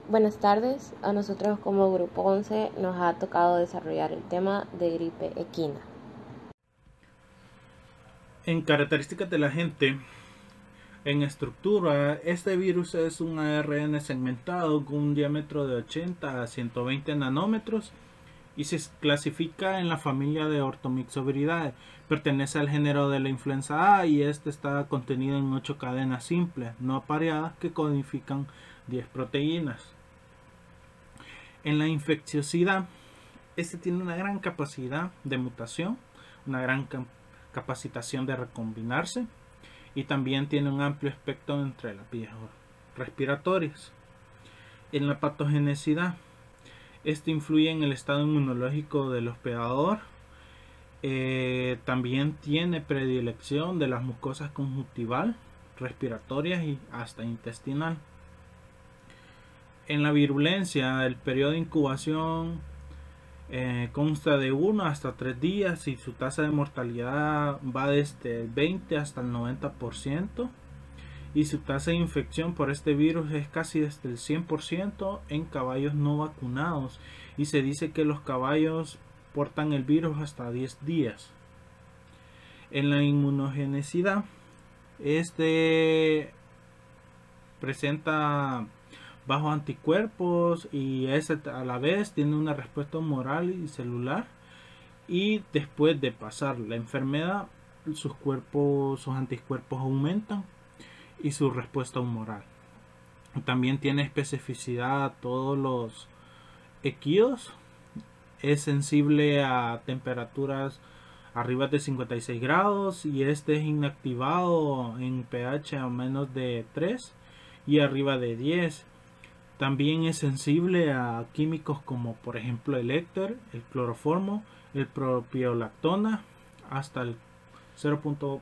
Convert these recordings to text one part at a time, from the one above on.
Buenas tardes, a nosotros como Grupo 11 nos ha tocado desarrollar el tema de gripe equina. En características de la gente, en estructura, este virus es un ARN segmentado con un diámetro de 80 a 120 nanómetros y se clasifica en la familia de Orthomyxoviridae. Pertenece al género de la influenza A y este está contenido en 8 cadenas simples, no apareadas, que codifican 10 proteínas. En la infecciosidad, este tiene una gran capacidad de mutación, una gran capacitación de recombinarse y también tiene un amplio espectro entre las vías respiratorias. En la patogenicidad, este influye en el estado inmunológico del hospedador. También tiene predilección de las mucosas conjuntival, respiratorias y hasta intestinal. En la virulencia, el periodo de incubación consta de 1 hasta 3 días y su tasa de mortalidad va desde el 20 hasta el 90%, y su tasa de infección por este virus es casi desde el 100% en caballos no vacunados, y se dice que los caballos portan el virus hasta 10 días. En la inmunogenicidad, este presenta bajos anticuerpos y a la vez tiene una respuesta humoral y celular, y después de pasar la enfermedad sus anticuerpos aumentan y su respuesta humoral. También tiene especificidad a todos los equidos, es sensible a temperaturas arriba de 56 grados y este es inactivado en pH a menos de 3 y arriba de 10. También es sensible a químicos como por ejemplo el éter, el cloroformo, el propiolactona hasta el 0.4%.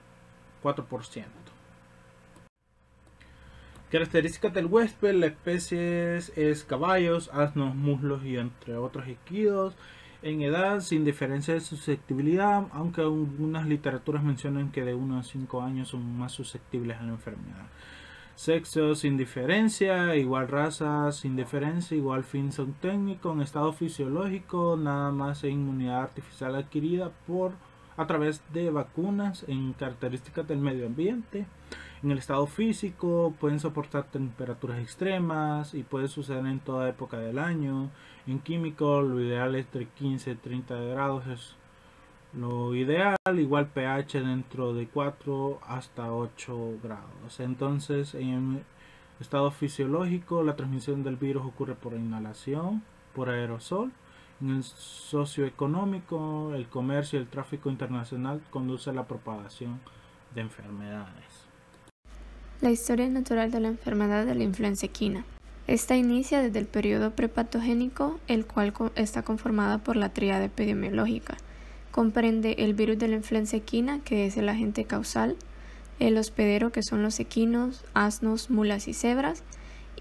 Características del huésped: la especie es caballos, asnos, muslos y entre otros equidos. En edad, sin diferencia de susceptibilidad, aunque algunas literaturas mencionan que de 1 a 5 años son más susceptibles a la enfermedad. Sexo, sin diferencia, igual raza, sin diferencia, igual fin técnico. En estado fisiológico, nada más en inmunidad artificial adquirida a través de vacunas. En características del medio ambiente, en el estado físico, pueden soportar temperaturas extremas y puede suceder en toda época del año. En químico, lo ideal es entre 15 y 30 grados es lo ideal, igual pH dentro de 4 hasta 8 grados. Entonces, en estado fisiológico, la transmisión del virus ocurre por inhalación, por aerosol. En el socioeconómico, el comercio y el tráfico internacional conduce a la propagación de enfermedades. La historia natural de la enfermedad de la influenza equina. Esta inicia desde el periodo prepatogénico, el cual está conformada por la tríada epidemiológica. Comprende el virus de la influenza equina, que es el agente causal, el hospedero, que son los equinos, asnos, mulas y cebras,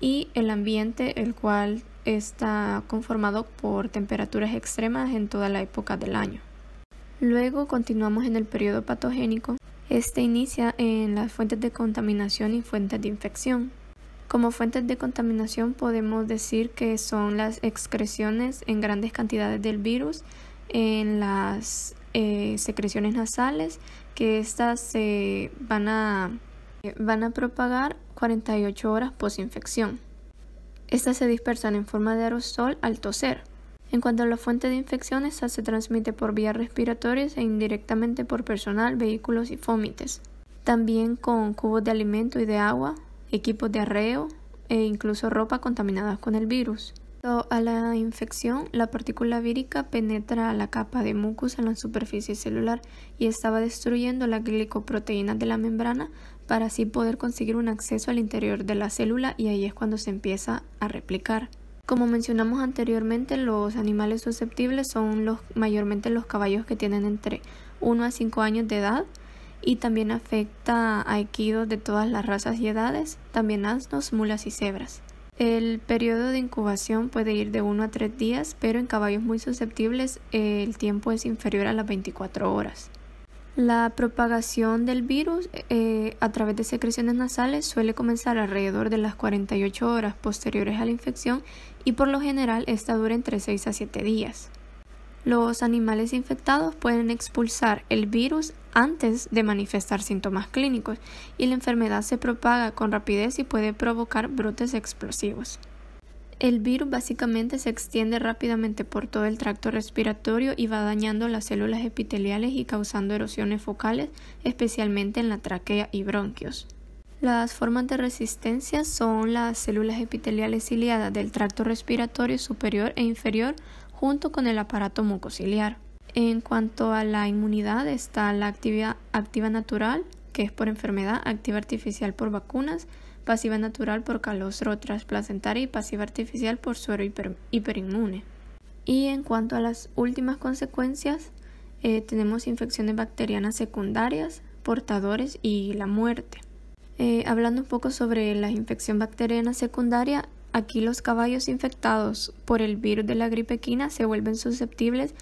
y el ambiente, el cual está conformado por temperaturas extremas en toda la época del año. Luego continuamos en el periodo patogénico. Este inicia en las fuentes de contaminación y fuentes de infección. Como fuentes de contaminación podemos decir que son las excreciones en grandes cantidades del virus en las secreciones nasales, que estas se van a propagar 48 horas posinfección. Estas se dispersan en forma de aerosol al toser. En cuanto a la fuente de infección, esta se transmite por vías respiratorias e indirectamente por personal, vehículos y fómites. También con cubos de alimento y de agua, equipos de arreo e incluso ropa contaminadas con el virus. A la infección, la partícula vírica penetra a la capa de mucus en la superficie celular y estaba destruyendo las glicoproteínas de la membrana para así poder conseguir un acceso al interior de la célula, y ahí es cuando se empieza a replicar. Como mencionamos anteriormente, los animales susceptibles son mayormente los caballos que tienen entre 1 a 5 años de edad, y también afecta a equidos de todas las razas y edades, también asnos, mulas y cebras. El periodo de incubación puede ir de 1 a 3 días, pero en caballos muy susceptibles el tiempo es inferior a las 24 horas. La propagación del virus a través de secreciones nasales suele comenzar alrededor de las 48 horas posteriores a la infección y por lo general esta dura entre 6 a 7 días. Los animales infectados pueden expulsar el virus antes de manifestar síntomas clínicos y la enfermedad se propaga con rapidez y puede provocar brotes explosivos. El virus básicamente se extiende rápidamente por todo el tracto respiratorio y va dañando las células epiteliales y causando erosiones focales, especialmente en la tráquea y bronquios. Las formas de resistencia son las células epiteliales ciliadas del tracto respiratorio superior e inferior junto con el aparato mucociliar. En cuanto a la inmunidad está la activa natural, que es por enfermedad, activa artificial por vacunas, pasiva natural por calostro transplacentaria y pasiva artificial por suero hiperinmune. Y en cuanto a las últimas consecuencias, tenemos infecciones bacterianas secundarias, portadores y la muerte. Hablando un poco sobre la infección bacteriana secundaria, aquí los caballos infectados por el virus de la gripe equina se vuelven susceptibles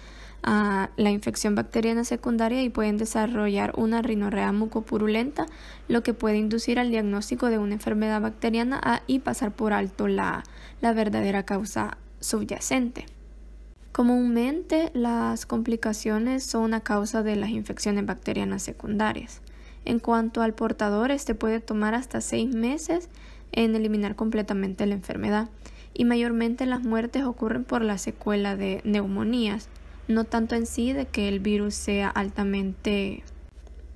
a la infección bacteriana secundaria y pueden desarrollar una rinorrea mucopurulenta, lo que puede inducir al diagnóstico de una enfermedad bacteriana y pasar por alto la verdadera causa subyacente. Comúnmente las complicaciones son a causa de las infecciones bacterianas secundarias. En cuanto al portador, este puede tomar hasta 6 meses en eliminar completamente la enfermedad y mayormente las muertes ocurren por la secuela de neumonías, no tanto en sí de que el virus sea altamente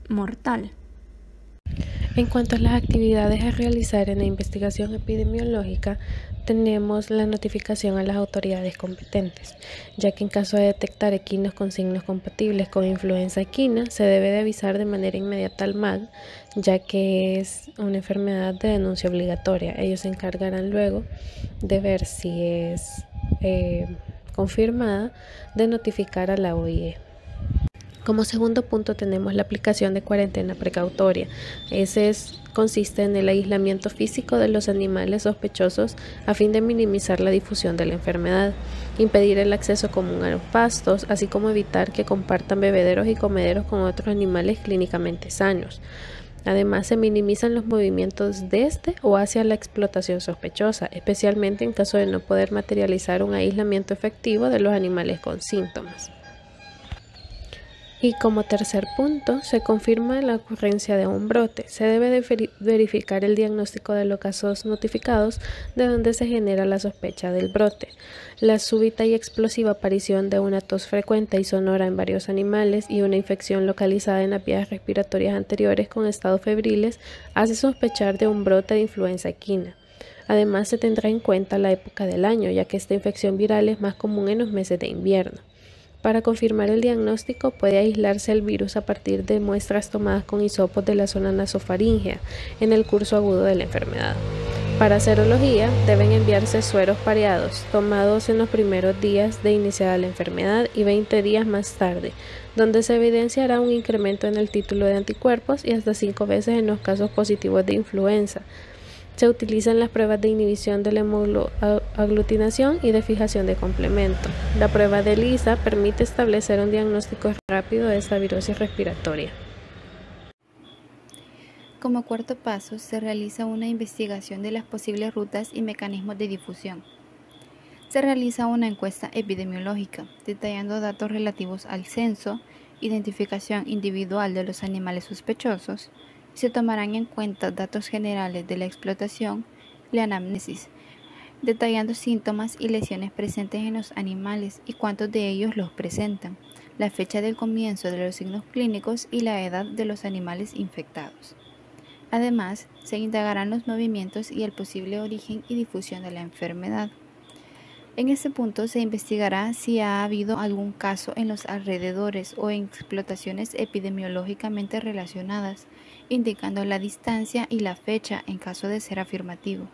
mortal. En cuanto a las actividades a realizar en la investigación epidemiológica, tenemos la notificación a las autoridades competentes, ya que en caso de detectar equinos con signos compatibles con influenza equina, se debe de avisar de manera inmediata al MAG, ya que es una enfermedad de denuncia obligatoria. Ellos se encargarán luego de ver si es confirmada, de notificar a la OIE. Como segundo punto tenemos la aplicación de cuarentena precautoria. Consiste en el aislamiento físico de los animales sospechosos a fin de minimizar la difusión de la enfermedad, impedir el acceso común a los pastos, así como evitar que compartan bebederos y comederos con otros animales clínicamente sanos. Además, se minimizan los movimientos desde o hacia la explotación sospechosa, especialmente en caso de no poder materializar un aislamiento efectivo de los animales con síntomas. Y como tercer punto, se confirma la ocurrencia de un brote. Se debe de verificar el diagnóstico de los casos notificados de donde se genera la sospecha del brote. La súbita y explosiva aparición de una tos frecuente y sonora en varios animales y una infección localizada en las vías respiratorias anteriores con estados febriles hace sospechar de un brote de influenza equina. Además, se tendrá en cuenta la época del año, ya que esta infección viral es más común en los meses de invierno. Para confirmar el diagnóstico puede aislarse el virus a partir de muestras tomadas con hisopos de la zona nasofaríngea en el curso agudo de la enfermedad. Para serología deben enviarse sueros pareados tomados en los primeros días de iniciada la enfermedad y 20 días más tarde, donde se evidenciará un incremento en el título de anticuerpos y hasta 5 veces en los casos positivos de influenza. Se utilizan las pruebas de inhibición de la hemoaglutinación y de fijación de complemento. La prueba de ELISA permite establecer un diagnóstico rápido de esta virosis respiratoria. Como cuarto paso, se realiza una investigación de las posibles rutas y mecanismos de difusión. Se realiza una encuesta epidemiológica, detallando datos relativos al censo, identificación individual de los animales sospechosos, y se tomarán en cuenta datos generales de la explotación y la anamnesis, detallando síntomas y lesiones presentes en los animales y cuántos de ellos los presentan, la fecha del comienzo de los signos clínicos y la edad de los animales infectados. Además, se indagarán los movimientos y el posible origen y difusión de la enfermedad. En este punto se investigará si ha habido algún caso en los alrededores o en explotaciones epidemiológicamente relacionadas, indicando la distancia y la fecha en caso de ser afirmativo.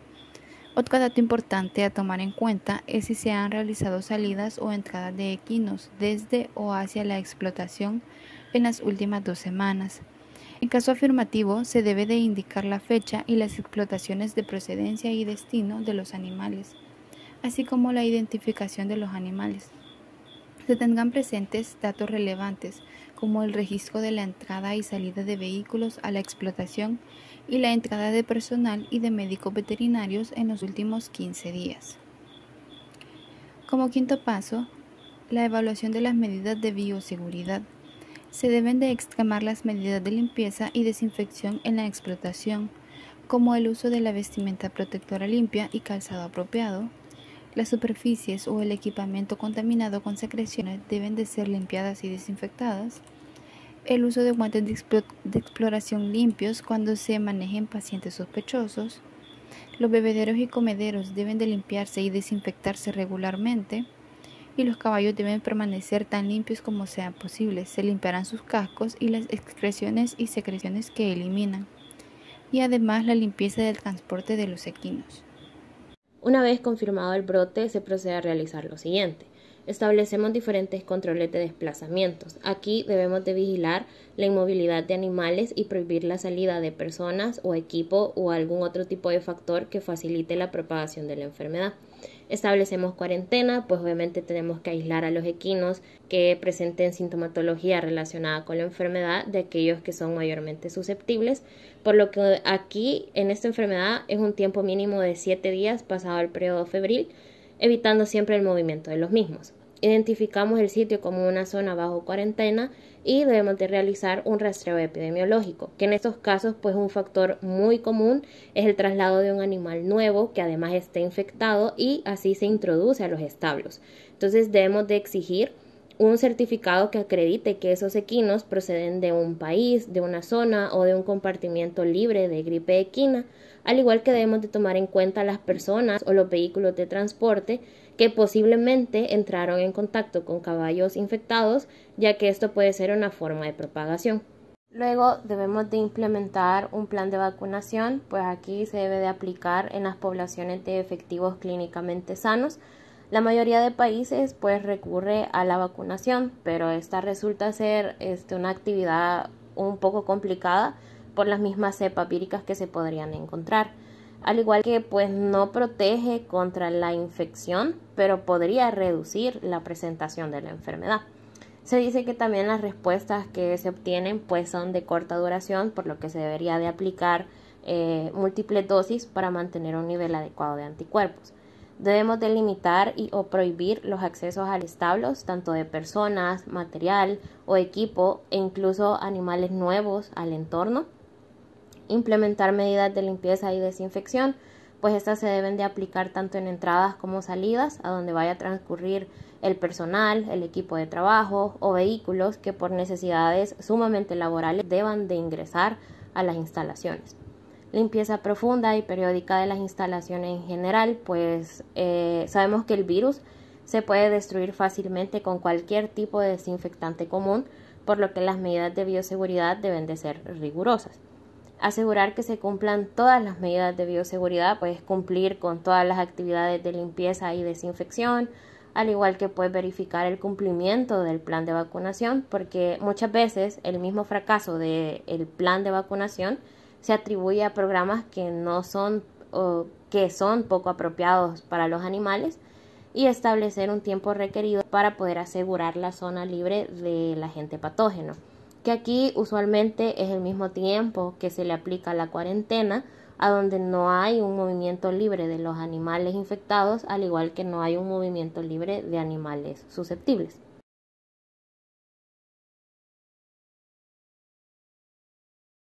Otro dato importante a tomar en cuenta es si se han realizado salidas o entradas de equinos desde o hacia la explotación en las últimas 2 semanas. En caso afirmativo, se debe de indicar la fecha y las explotaciones de procedencia y destino de los animales, así como la identificación de los animales. Se tendrán presentes datos relevantes como el registro de la entrada y salida de vehículos a la explotación y la entrada de personal y de médicos veterinarios en los últimos 15 días. Como quinto paso, la evaluación de las medidas de bioseguridad. Se deben de extremar las medidas de limpieza y desinfección en la explotación, como el uso de la vestimenta protectora limpia y calzado apropiado. Las superficies o el equipamiento contaminado con secreciones deben de ser limpiadas y desinfectadas. El uso de guantes de exploración limpios cuando se manejen pacientes sospechosos. Los bebederos y comederos deben de limpiarse y desinfectarse regularmente. Y los caballos deben permanecer tan limpios como sea posible. Se limpiarán sus cascos y las excreciones y secreciones que eliminan. Y además la limpieza del transporte de los equinos. Una vez confirmado el brote, se procede a realizar lo siguiente. Establecemos diferentes controles de desplazamientos. Aquí debemos de vigilar la inmovilidad de animales y prohibir la salida de personas o equipo o algún otro tipo de factor que facilite la propagación de la enfermedad. Establecemos cuarentena, pues obviamente tenemos que aislar a los equinos que presenten sintomatología relacionada con la enfermedad de aquellos que son mayormente susceptibles, por lo que aquí en esta enfermedad es un tiempo mínimo de 7 días pasado el periodo febril, evitando siempre el movimiento de los mismos. Identificamos el sitio como una zona bajo cuarentena y debemos de realizar un rastreo epidemiológico, que en estos casos pues un factor muy común es el traslado de un animal nuevo que además esté infectado y así se introduce a los establos. Entonces debemos de exigir un certificado que acredite que esos equinos proceden de un país, de una zona o de un compartimiento libre de gripe equina, al igual que debemos de tomar en cuenta las personas o los vehículos de transporte que posiblemente entraron en contacto con caballos infectados, ya que esto puede ser una forma de propagación. Luego debemos de implementar un plan de vacunación, pues aquí se debe de aplicar en las poblaciones de efectivos clínicamente sanos. La mayoría de países pues recurre a la vacunación, pero esta resulta ser una actividad un poco complicada por las mismas cepas víricas que se podrían encontrar. Al igual que pues no protege contra la infección, pero podría reducir la presentación de la enfermedad. Se dice que también las respuestas que se obtienen pues son de corta duración, por lo que se debería de aplicar múltiples dosis para mantener un nivel adecuado de anticuerpos. Debemos de limitar o prohibir los accesos a establos, tanto de personas, material o equipo e incluso animales nuevos al entorno. Implementar medidas de limpieza y desinfección, pues estas se deben de aplicar tanto en entradas como salidas a donde vaya a transcurrir el personal, el equipo de trabajo o vehículos que por necesidades sumamente laborales deban de ingresar a las instalaciones. Limpieza profunda y periódica de las instalaciones en general, pues sabemos que el virus se puede destruir fácilmente con cualquier tipo de desinfectante común, por lo que las medidas de bioseguridad deben de ser rigurosas. Asegurar que se cumplan todas las medidas de bioseguridad, pues cumplir con todas las actividades de limpieza y desinfección, al igual que pues verificar el cumplimiento del plan de vacunación, porque muchas veces el mismo fracaso del plan de vacunación se atribuye a programas que no son o que son poco apropiados para los animales, y establecer un tiempo requerido para poder asegurar la zona libre del agente patógeno, que aquí usualmente es el mismo tiempo que se le aplica la cuarentena, a donde no hay un movimiento libre de los animales infectados, al igual que no hay un movimiento libre de animales susceptibles.